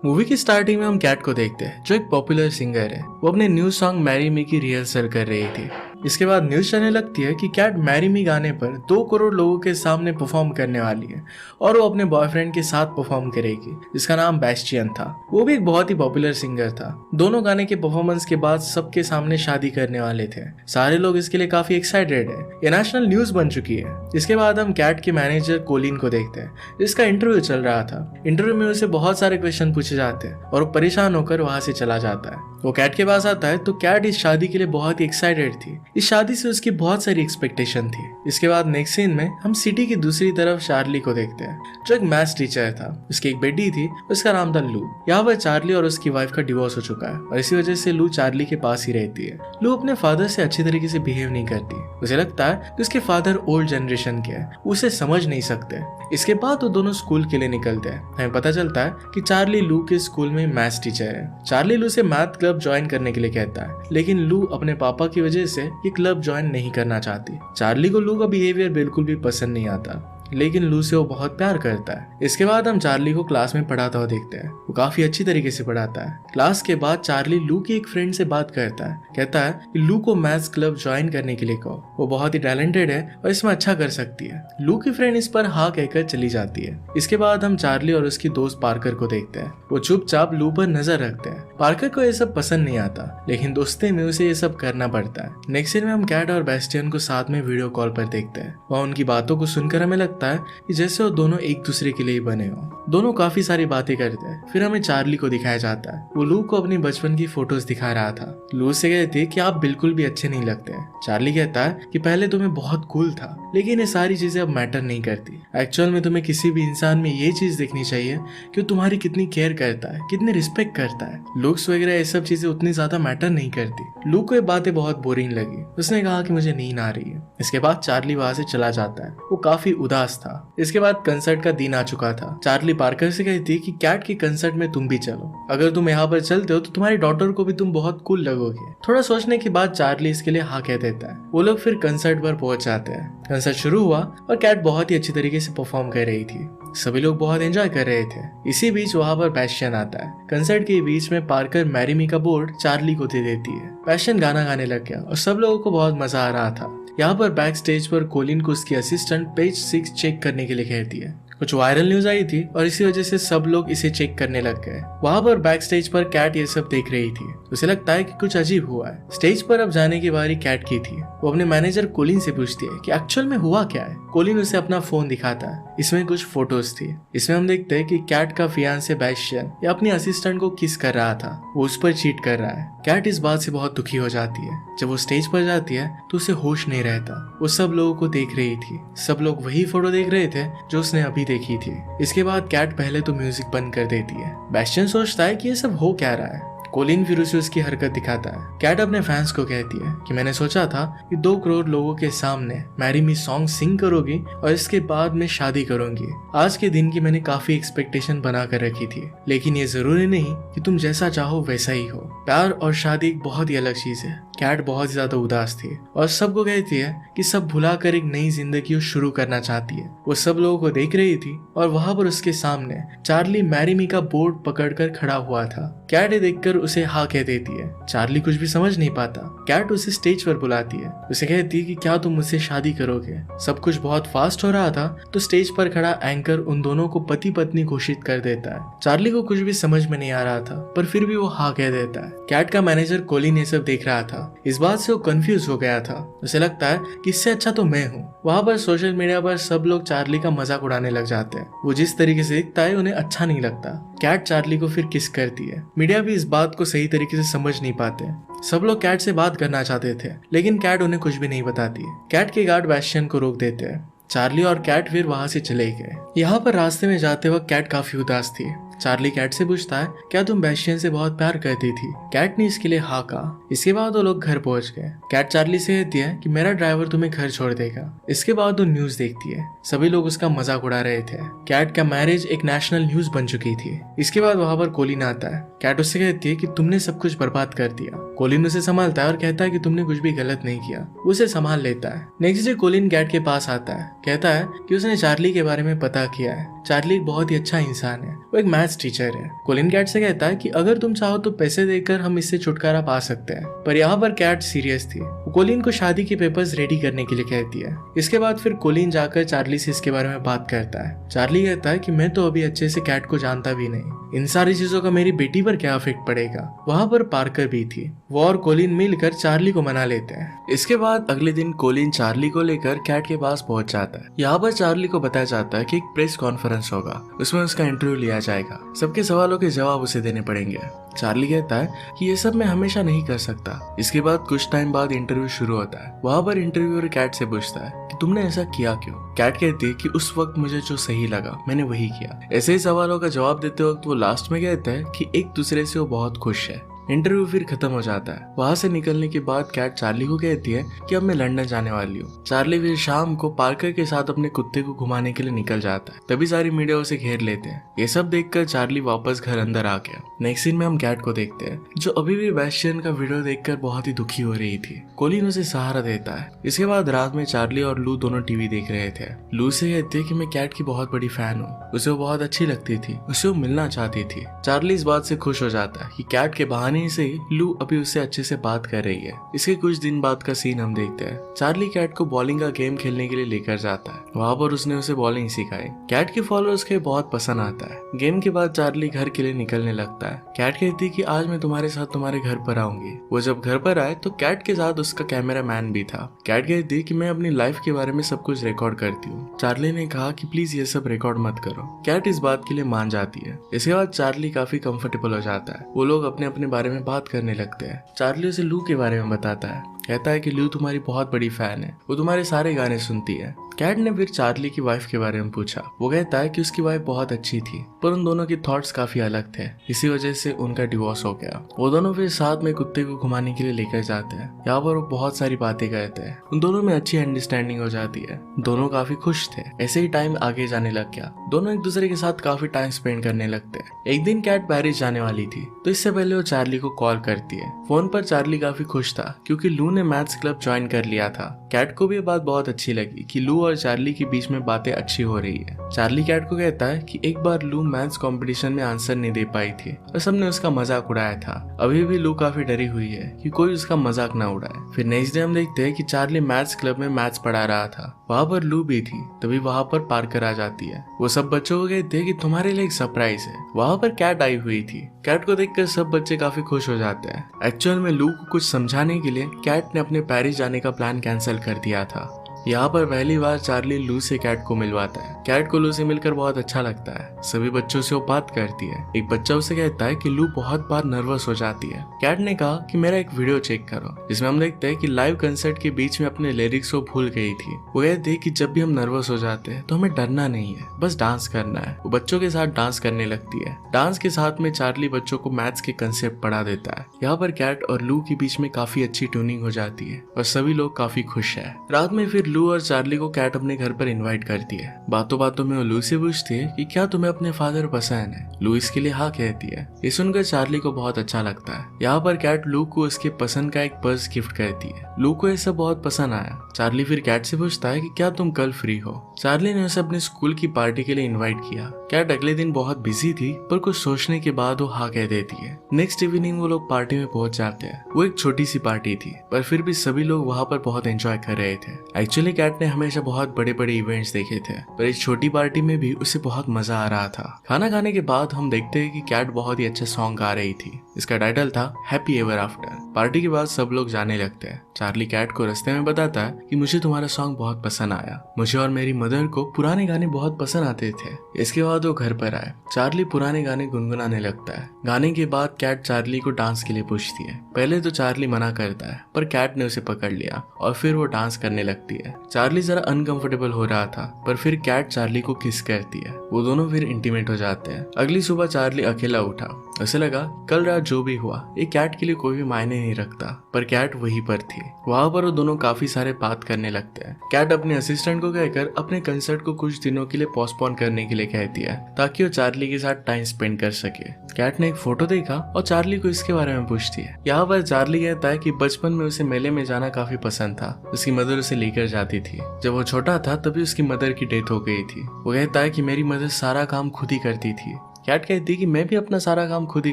Movie की starting में हम कैट को देखते हैं जो एक पॉपुलर सिंगर है। वो अपने न्यू सॉन्ग मैरी मी की रिहर्सल कर रही थी। इसके बाद न्यूज चलने लगती है कि कैट मैरी मी गाने पर 2 करोड़ लोगों के सामने परफॉर्म करने वाली है और वो अपने बॉयफ्रेंड के साथ परफॉर्म करेगी जिसका नाम बेस्टियन था। वो भी एक बहुत ही पॉपुलर सिंगर था। दोनों गाने के परफॉर्मेंस के बाद सबके सामने शादी करने वाले थे। सारे लोग इसके लिए काफी एक्साइटेड है। ये नेशनल न्यूज बन चुकी है। इसके बाद हम कैट के मैनेजर कोलिन को देखते हैं जिसका इंटरव्यू चल रहा था। इंटरव्यू में उसे बहुत सारे क्वेश्चन पूछे जाते हैं और वो परेशान होकर वहां से चला जाता है। वो कैट के पास आता है तो कैट इस शादी के लिए बहुत ही एक्साइटेड थी। इस शादी से उसकी बहुत सारी एक्सपेक्टेशन थी। इसके बाद नेक्स्ट सीन में हम सिटी की दूसरी तरफ चार्ली को देखते हैं जो एक मैथ्स टीचर था। उसकी एक बेटी थी, उसका नाम था लू। यहाँ पर चार्ली और उसकी वाइफ का डिवोर्स हो चुका है और इसी वजह से लू चार्ली के पास ही रहती है। लू अपने फादर से अच्छी तरीके से बिहेव नहीं करती। उसे लगता है कि उसके फादर ओल्ड जनरेशन के हैं, उसे समझ नहीं सकते। इसके बाद वो दोनों स्कूल के लिए निकलते हैं। हमें पता चलता है कि चार्ली लू के स्कूल में मैथ्स टीचर है। चार्ली लू से मैथ क्लब ज्वाइन करने के लिए कहता है लेकिन लू अपने पापा की वजह से ये क्लब ज्वाइन नहीं करना चाहती। चार्ली को लू का बिहेवियर बिल्कुल भी पसंद नहीं आता लेकिन लू से वो बहुत प्यार करता है। इसके बाद हम चार्ली को क्लास में पढ़ाता हुआ देखते हैं। वो काफी अच्छी तरीके से पढ़ाता है। क्लास के बाद चार्ली लू की एक फ्रेंड से बात करता है। कहता है कि लू को मैथ्स क्लब ज्वाइन करने के लिए कहो, वो बहुत ही टैलेंटेड है और इसमें अच्छा कर सकती है। लू की फ्रेंड इस पर हाँ कहकर चली जाती है। इसके बाद हम चार्ली और उसकी दोस्त पार्कर को देखते हैं। वो चुपचाप लू पर नजर रखते हैं। पार्कर को ये सब पसंद नहीं आता लेकिन दोस्ती में उसे ये सब करना पड़ता है। नेक्स्ट सीन में हम कैट और बेस्टियन को साथ में वीडियो कॉल पर देखते हैं। वहाँ उनकी बातों को सुनकर हमें लगता है कि जैसे वो दोनों एक दूसरे के लिए बने हो। दोनों काफी सारी बातें करते हैं। फिर हमें चार्ली को दिखाया जाता है। वो लू को अपनी बचपन की फोटोज दिखा रहा था। लू से कहती है कि आप बिल्कुल भी अच्छे नहीं लगते हैं। चार्ली कहता है कि पहले तुम्हें बहुत कूल था लेकिन ये सारी चीजें अब मैटर नहीं करती। एक्चुअल में तुम्हें किसी भी इंसान में ये चीज देखनी चाहिए कि वो तुम्हारी कितनी केयर करता है, कितनी रिस्पेक्ट करता है। लुक्स वगैरह ये सब चीजें उतनी ज्यादा मैटर नहीं करती। लू को ये बातें बहुत बोरिंग लगी। उसने कहा कि मुझे नींद आ रही है। इसके बाद चार्ली वहां से चला जाता है। वो काफी उदास था। इसके बाद कंसर्ट का दिन आ चुका था। चार्ली पार्कर से कहती है कि कैट की कंसर्ट में तुम भी चलो। अगर तुम यहाँ पर चलते हो तो तुम्हारी डॉटर को भी तुम बहुत कूल लगोगे। थोड़ा सोचने के बाद चार्ली इसके लिए हाँ कह देता है। वो लोग फिर कंसर्ट पर पहुंच जाते हैं। कंसर्ट शुरू हुआ और कैट बहुत ही अच्छी तरीके से परफॉर्म कर रही थी। सभी लोग बहुत एंजॉय कर रहे थे। इसी बीच वहाँ पर बेस्टियन आता है। कंसर्ट के बीच में पार्कर मैरी मी का बोर्ड चार्ली को दे देती है। बेस्टियन गाना गाने लग गया और सब लोगों को बहुत मजा आ रहा था। यहाँ पर बैक स्टेज पर कोलिन को उसकी असिस्टेंट पेज 6 चेक करने के लिए कहती है। कुछ वायरल न्यूज आई थी और इसी वजह से सब लोग इसे चेक करने लग गए। वहां पर बैक स्टेज पर कैट ये सब देख रही थी। उसे लगता है कि कुछ अजीब हुआ है। स्टेज पर अब जाने की बारी कैट की थी। वो अपने मैनेजर कोलिन से पूछती है कि एक्चुअल में हुआ क्या है। कोलिन उसे अपना फोन दिखाता है। इसमें कुछ फोटोज थी। इसमें हम देखते हैं कि कैट का फियांसे बेस्टियन या अपनी असिस्टेंट को किस कर रहा था। वो उस पर चीट कर रहा है। कैट इस बात से बहुत दुखी हो जाती है। जब वो स्टेज पर जाती है तो उसे होश नहीं रहता। वो सब लोगों को देख रही थी। सब लोग वही फोटो देख रहे थे जो उसने अभी देखी थी। इसके बाद कैट पहले तो म्यूजिक बंद कर देती है। बेस्टियन सोचता है कि ये सब हो क्या रहा है। कोलिन फिर उसे उसकी हरकत दिखाता है। कैट अपने फैंस को कहती है कि मैंने सोचा था कि 2 करोड़ लोगों के सामने मैरी मी सॉन्ग सिंग करोगी और इसके बाद मैं शादी करूंगी। आज के दिन की मैंने काफी एक्सपेक्टेशन बना कर रखी थी लेकिन ये जरूरी नहीं कि तुम जैसा चाहो वैसा ही हो। प्यार और शादी एक बहुत ही अलग चीज है। कैट बहुत ज्यादा उदास थी और सबको कहती है कि सब भुलाकर एक नई जिंदगी शुरू करना चाहती है। वो सब लोगों को देख रही थी और वहां पर उसके सामने चार्ली मैरी मी का बोर्ड पकड़कर खड़ा हुआ था। कैट देखकर उसे हाँ कह देती है। चार्ली कुछ भी समझ नहीं पाता। कैट उसे स्टेज पर बुलाती है। उसे कहती है कि क्या तुम मुझसे शादी करोगे। सब कुछ बहुत फास्ट हो रहा था तो स्टेज पर खड़ा एंकर उन दोनों को पति पत्नी घोषित कर देता है। चार्ली को कुछ भी समझ में नहीं आ रहा था पर फिर भी वो हाँ कह देता है। कैट का मैनेजर कोलिन ये सब देख रहा था। इस बात से वो कंफ्यूज हो गया था। उसे लगता है कि इससे अच्छा तो मैं हूँ। वहाँ पर सोशल मीडिया पर सब लोग चार्ली का मजाक उड़ाने लग जाते हैं। वो जिस तरीके से दिखता है उन्हें अच्छा नहीं लगता। कैट चार्ली को फिर किस करती है। मीडिया भी इस बात को सही तरीके से समझ नहीं पाते। सब लोग कैट से बात करना चाहते थे लेकिन कैट उन्हें कुछ भी नहीं बताती। कैट के गार्ड बेस्टियन को रोक देते हैं। चार्ली और कैट फिर वहां से चले गए। यहाँ पर रास्ते में जाते वक्त कैट काफी उदास थी। चार्ली कैट से पूछता है क्या तुम बेस्टियन से बहुत प्यार करती थी। कैट ने इसके लिए हाँ कहा। इसके बाद वो लोग घर पहुंच गए। कैट चार्ली से कहती है कि मेरा ड्राइवर तुम्हें घर छोड़ देगा। इसके बाद वो न्यूज देखती है। सभी लोग उसका मजाक उड़ा रहे थे। कैट का मैरिज एक नेशनल न्यूज बन चुकी थी। इसके बाद वहां पर कोलिन आता है। कैट उससे कहती है कि तुमने सब कुछ बर्बाद कर दिया। कोलिन उसे संभालता है और कहता है कि तुमने कुछ भी गलत नहीं किया। वो उसे संभाल लेता है। नेक्स्ट डे कोलिन कैट के पास आता है, कहता है कि उसने चार्ली के बारे में पता किया है। चार्ली एक बहुत ही अच्छा इंसान है, वो एक मैथ्स टीचर है। कोलिन कैट से कहता है कि अगर तुम चाहो तो पैसे देकर हम इससे छुटकारा पा सकते हैं, पर यहाँ पर कैट सीरियस थी। वो कोलिन को शादी के पेपर्स रेडी करने के लिए कहती है। इसके बाद फिर कोलिन जाकर चार्ली से इसके बारे में बात करता है। चार्ली कहता है कि मैं तो अभी अच्छे से कैट को जानता भी नहीं, इन सारी चीजों का मेरी बेटी पर क्या इफेक्ट पड़ेगा। वहाँ पर पार्कर भी थी। वो और कोलिन मिलकर चार्ली को मना लेते हैं। इसके बाद अगले दिन कोलिन चार्ली को लेकर कैट के पास पहुंच जाता है। यहाँ पर चार्ली को बताया जाता है कि एक प्रेस कॉन्फ्रेंस होगा, उसमें उसका इंटरव्यू लिया जाएगा। सबके सवालों के जवाब उसे देने पड़ेंगे। चार्ली कहता है कि ये सब मैं हमेशा नहीं कर सकता। इसके बाद कुछ टाइम बाद इंटरव्यू शुरू होता है। वहाँ पर इंटरव्यूअर कैट से पूछता है कि तुमने ऐसा किया क्यों। कैट कहती है कि उस वक्त मुझे जो सही लगा मैंने वही किया। ऐसे ही सवालों का जवाब देते वक्त वो लास्ट में कहता है कि एक दूसरे से वो बहुत खुश है। इंटरव्यू फिर खत्म हो जाता है। वहां से निकलने के बाद कैट चार्ली को कहती है कि अब मैं लंदन जाने वाली हूँ। चार्ली फिर शाम को पार्कर के साथ अपने कुत्ते को घुमाने के लिए निकल जाता है। तभी सारी मीडिया उसे घेर लेते हैं। ये सब देखकर चार्ली वापस घर अंदर आ गया। नेक्स्ट सीन में हम कैट को देखते हैं, जो अभी भी बेस्टियन का वीडियो देखकर बहुत ही दुखी हो रही थी। कोलिन उसे सहारा देता है। इसके बाद रात में चार्ली और लू दोनों टीवी देख रहे थे। लू से कहती है कि मैं कैट की बहुत बड़ी फैन हूँ, उसे वो बहुत अच्छी लगती थी, उसे वो मिलना चाहती थी। चार्ली इस बात से खुश हो जाता है कि कैट के बहाने से लू अभी उससे अच्छे से बात कर रही है। इसके कुछ दिन बाद का सीन हम देखते हैं। चार्ली कैट को बॉलिंग का गेम खेलने के लिए लेकर जाता है। वहाँ पर उसने उसे बॉलिंग सिखाई। कैट के फॉलोअर्स के बहुत पसंद आता है। गेम के बाद चार्ली घर के लिए निकलने लगता है। कैट कहती है कि आज मैं तुम्हारे साथ तुम्हारे घर पर आऊंगी। वो जब घर पर आए तो कैट के साथ उसका कैमरा मैन भी था। कैट कहती है कि मैं अपनी लाइफ के बारे में सब कुछ रिकॉर्ड करती हूँ। चार्ली ने कहा कि प्लीज ये सब रिकॉर्ड मत करो। कैट इस बात के लिए मान जाती है। इसके बाद चार्ली काफी कंफर्टेबल हो जाता है। वो लोग अपने अपने बारे में बात करने लगते हैं। चार्ली उसे लू के बारे में बताता है। कहता है कि लू तुम्हारी बहुत बड़ी फैन है, वो तुम्हारे सारे गाने सुनती है। कैट ने फिर चार्ली की वाइफ के बारे में पूछा। वो कहता है कि उसकी वाइफ बहुत अच्छी थी, पर उन दोनों की थॉट्स काफी अलग थे, इसी वजह से उनका डिवोर्स हो गया। वो दोनों फिर साथ में कुत्ते को घुमाने के लिए लेकर जाते हैं। यहाँ पर वो बहुत सारी बातें करते हैं। उन दोनों में अच्छी अंडरस्टैंडिंग हो जाती है। दोनों काफी खुश थे। ऐसे ही टाइम आगे जाने लग गया। दोनों एक दूसरे के साथ काफी टाइम स्पेंड करने लगते हैं। एक दिन कैट पेरिस जाने वाली थी, तो इससे पहले वो चार्ली को कॉल करती है। फोन पर चार्ली काफी खुश था क्योंकि लू ने मैथ्स क्लब ज्वाइन कर लिया था। कैट को भी ये बात बहुत अच्छी लगी कि लू और चार्ली के बीच में बातें अच्छी हो रही है। चार्ली कैट को कहता है कि एक बार लू मैथ्स कंपटीशन में आंसर नहीं दे पाई थी और सबने उसका मजाक उड़ाया था। अभी भी लू काफी डरी हुई है कि कोई उसका मजाक ना उड़ाए। फिर नेक्स्ट डे हम देखते हैं कि चार्ली मैथ्स क्लब में मैथ्स पढ़ा रहा था। वहाँ पर लू भी थी। तभी वहाँ पर पार्कर आ जाती है। वो सब बच्चों को कहते हैं कि तुम्हारे लिए एक सरप्राइज है। वहाँ पर कैट आई हुई थी। कैट को देखकर सब बच्चे काफी खुश हो जाते हैं। एक्चुअल में लू को कुछ समझाने के लिए कैट ने अपने पेरिस जाने का प्लान कैंसिल कर दिया था। यहाँ पर पहली बार चार्ली लू से कैट को मिलवाता है। कैट को लू से मिलकर बहुत अच्छा लगता है। सभी बच्चों से वो बात करती है। एक बच्चा उसे कहता है कि लू बहुत बार नर्वस हो जाती है। कैट ने कहा कि मेरा एक वीडियो चेक करो, जिसमें हम देखते हैं कि लाइव कंसर्ट के बीच में अपने लिरिक्स को भूल गई थी। वो कहते हैं कि जब भी हम नर्वस हो जाते हैं तो हमें डरना नहीं है, बस डांस करना है। वो बच्चों के साथ डांस करने लगती है। डांस के साथ में चार्ली बच्चों को मैथ्स के कंसेप्ट पढ़ा देता है। यहाँ पर कैट और लू के बीच में काफी अच्छी ट्यूनिंग हो जाती है और सभी लोग काफी खुश है। रात में फिर लू और चार्ली को कैट अपने घर पर इनवाइट करती है। बातों बातों में वो लू से पूछती है कि क्या तुम्हें अपने फादर पसंद है। लू इसके लिए हाँ कहती है। ये सुनकर चार्ली को बहुत अच्छा लगता है। यहाँ पर कैट लू को उसके पसंद का एक पर्स गिफ्ट करती है। लू को ये सब बहुत पसंद आया। चार्ली फिर कैट से पूछता है कि क्या तुम कल फ्री हो। चार्ली ने उसे अपने स्कूल की पार्टी के लिए इन्वाइट किया। कैट अगले दिन बहुत बिजी थी, पर कुछ सोचने के बाद वो हाँ कह देती है। नेक्स्ट इवनिंग वो लोग पार्टी में पहुंच जाते हैं। वो एक छोटी सी पार्टी थी, पर फिर भी सभी लोग वहाँ पर बहुत एंजॉय कर रहे थे। एक्चुअली कैट ने हमेशा बहुत बड़े बड़े इवेंट्स देखे थे, पर इस छोटी पार्टी में भी उसे बहुत मजा आ रहा था। खाना खाने के बाद हम देखते हैं कि कैट बहुत ही अच्छा सॉन्ग गा रही थी। इसका टाइटल था हैप्पी एवर आफ्टर। पार्टी के बाद सब लोग जाने लगते हैं। चार्ली कैट को रास्ते में बताता है कि मुझे तुम्हारा सॉन्ग बहुत पसंद आया। मुझे और मेरी मदर को पुराने गाने बहुत पसंद आते थे। इसके बाद वो घर पर आए। चार्ली पुराने गाने गुनगुनाने लगता है। गाने के बाद कैट चार्ली को डांस के लिए पूछती है। पहले तो चार्ली मना करता है, पर कैट ने उसे पकड़ लिया और फिर वो डांस करने लगती है। चार्ली जरा अनकंफर्टेबल हो रहा था, पर फिर कैट चार्ली को किस करती है। वो दोनों फिर इंटीमेट हो जाते हैं। अगली सुबह चार्ली अकेला उठा। उसे लगा कल रात जो भी हुआ ये कैट के लिए कोई भी मायने नहीं रखता, पर कैट वहीं पर थी। वहां पर वो दोनों काफी सारे बात करने लगते हैं। कैट अपने असिस्टेंट को कहकर अपने कंसर्ट को कुछ दिनों के लिए पोस्टपोन करने के लिए कहती है ताकि वो चार्ली के साथ टाइम स्पेंड कर सके। कैट ने एक फोटो देखा और चार्ली को इसके बारे में पूछती है। यहाँ पर चार्ली कहता है कि बचपन में उसे मेले में जाना काफी पसंद था, उसकी मदर उसे लेकर जाती थी। जब वो छोटा था तभी उसकी मदर की डेथ हो गई थी। वो कहता है कि मेरी मदर सारा काम खुद ही करती थी। कैट कहती है कि मैं भी अपना सारा काम खुद ही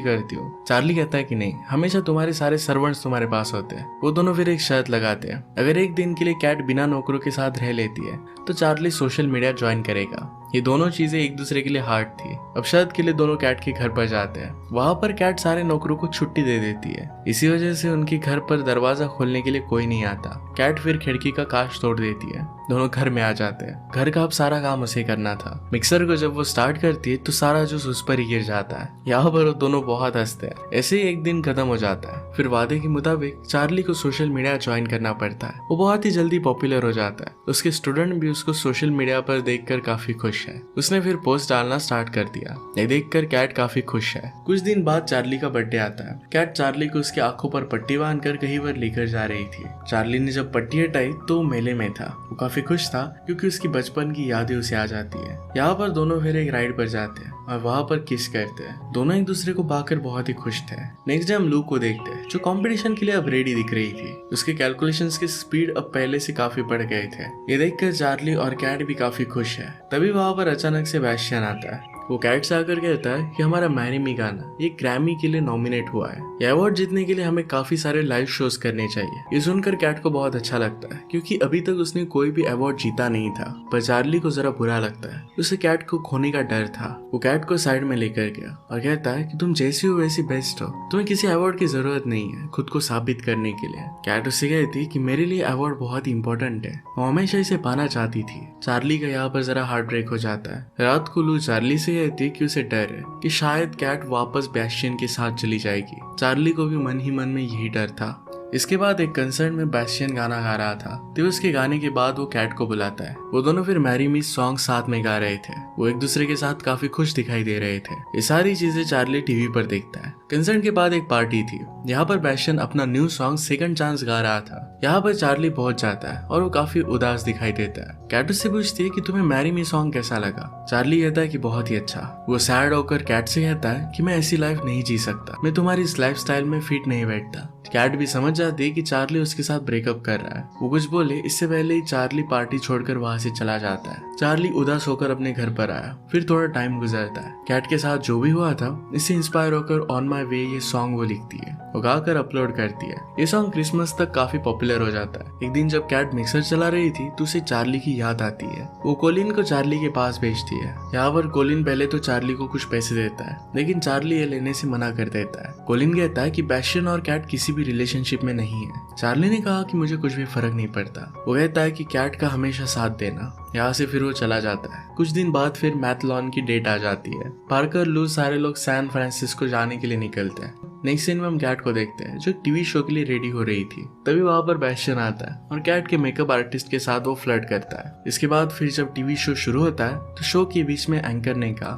करती हूँ। चार्ली कहता है कि नहीं, हमेशा तुम्हारे सारे सर्वेंट्स तुम्हारे पास होते हैं। वो दोनों फिर एक शर्त लगाते हैं, अगर एक दिन के लिए कैट बिना नौकरों के साथ रह लेती है तो चार्ली सोशल मीडिया ज्वाइन करेगा। ये दोनों चीजें एक दूसरे के लिए हार्ड थी। अब शर्त के लिए दोनों कैट के घर पर जाते हैं। वहां पर कैट सारे नौकरों को छुट्टी दे देती है। इसी वजह से उनके घर पर दरवाजा खोलने के लिए कोई नहीं आता। कैट फिर खिड़की का कांच तोड़ देती है। दोनों घर में आ जाते हैं। घर का अब सारा काम उसे करना था। मिक्सर को जब वो स्टार्ट करती है तो सारा जूस उस पर ही गिर जाता है। यहाँ पर वो दोनों बहुत हंसते हैं। ऐसे ही एक दिन खत्म हो जाता है। फिर वादे के मुताबिक चार्ली को सोशल मीडिया ज्वाइन करना पड़ता है। वो बहुत ही जल्दी पॉपुलर हो जाता है। उसके स्टूडेंट भी उसको सोशल मीडिया पर देखकर काफी खुश है। उसने फिर पोस्ट डालना स्टार्ट कर दिया। ये देखकर कैट काफी खुश है। कुछ दिन बाद चार्ली का बर्थडे आता है। कैट चार्ली को उसकी आंखों पर पट्टी बांधकर कहीं पर लेकर जा रही थी। चार्ली ने जब पट्टी हटाई तो वो मेले में था। वो काफी खुश था क्योंकि उसकी बचपन की यादें उसे आ जाती है। यहाँ पर दोनों फिर एक राइड पर जाते हैं और वहाँ पर किस करते हैं। दोनों एक दूसरे को पाकर बहुत ही खुश थे। नेक्स्ट डे हम लू को देखते हैं जो कंपटीशन के लिए अब रेडी दिख रही थी। उसके कैलकुलेशंस की स्पीड अब पहले से काफी बढ़ गए थे। ये देखकर चार्ली और कैट भी काफी खुश है। तभी वहाँ पर अचानक से बैस्टियन आता है। वो कैट से आकर कहता है कि हमारा मैरी मी गाना ये ग्रैमी के लिए नॉमिनेट हुआ है। ये अवार्ड जीतने के लिए हमें काफी सारे लाइव शोज करने चाहिए। ये सुनकर कैट को बहुत अच्छा लगता है क्योंकि अभी तक उसने कोई भी अवार्ड जीता नहीं था। पर चार्ली को जरा बुरा लगता है। उसे कैट को खोने का डर था। वो कैट को साइड में लेकर गया और कहता है कि तुम जैसी हो वैसी बेस्ट हो, तुम्हें किसी अवार्ड की जरूरत नहीं है खुद को साबित करने के लिए। कैट उससे कहती कि मेरे लिए अवार्ड बहुत इंपॉर्टेंट है, वो हमेशा इसे पाना चाहती थी। चार्ली का यहाँ पर जरा हार्ट ब्रेक हो जाता है। रात को लू चार्ली से कहती है कि उसे डर है कि शायद कैट वापस बैस्टियन के साथ चली जाएगी। चार्ली को भी मन ही मन में यही डर था। इसके बाद एक कंसर्ट में बैस्टियन गाना गा रहा था। तो उसके गाने के बाद वो कैट को बुलाता है। वो दोनों फिर मैरी मी सॉन्ग साथ में गा रहे थे। वो एक दूसरे के साथ काफी खुश दिखाई दे रहे थे। ये सारी चीजें चार्ली टीवी पर देखता है। कंसर्ट के बाद एक पार्टी थी। यहाँ पर बैस्टियन अपना न्यू सॉन्ग सेकंड चांस गा रहा था। यहाँ पर चार्ली पहुंच जाता है और वो काफी उदास दिखाई देता है। कैट उससे पूछती है कि तुम्हें मैरी मी सॉन्ग कैसा लगा। चार्ली कहता है कि बहुत ही अच्छा। वो सैड होकर कैट से कहता है कि मैं ऐसी लाइफ नहीं जी सकता, मैं तुम्हारी इस लाइफ स्टाइल में फिट नहीं बैठता। कैट भी समझ जाती है कि चार्ली उसके साथ ब्रेकअप कर रहा है। वो कुछ बोले इससे पहले ही चार्ली पार्टी छोड़कर वहां से चला जाता है। चार्ली उदास होकर अपने घर पर आया। फिर थोड़ा टाइम गुजरता है। कैट के साथ जो भी हुआ था इससे इंस्पायर होकर ऑन माई वे ये सॉन्ग वो लिखती है। वो गाकर अपलोड करती है। ये सॉन्ग क्रिसमस तक काफी पॉपुलर हो जाता है। एक दिन जब कैट मिक्सर चला रही थी तो उसे चार्ली की याद आती है। वो कोलिन को चार्ली के पास भेजती है। यहाँ पर कोलिन पहले तो चार्ली को कुछ पैसे देता है, लेकिन चार्ली ये लेने से मना कर देता है। कोलिन कहता है कि बैस्टियन और कैट किसी भी रिलेशनशिप में नहीं है। चार्ली ने कहा कि मुझे कुछ भी फर्क नहीं पड़ता। वो कहता है कि कैट का हमेशा साथ देना। यहाँ से फिर वो चला जाता है। कुछ दिन बाद फिर मैथलॉन की डेट आ जाती है। पार्कर, लू सारे लोग सैन फ्रांसिस्को जाने के लिए निकलते हैं। नेक्स्ट सीन में हम कैट को देखते हैं जो टीवी शो के लिए रेडी हो रही थी। तभी वहां पर बैस्टियन आता है और कैट के मेकअप आर्टिस्ट के साथ वो फ्लर्ट करता है। इसके बाद फिर जब टीवी शो शुरू होता है तो शो के बीच में एंकर ने कहा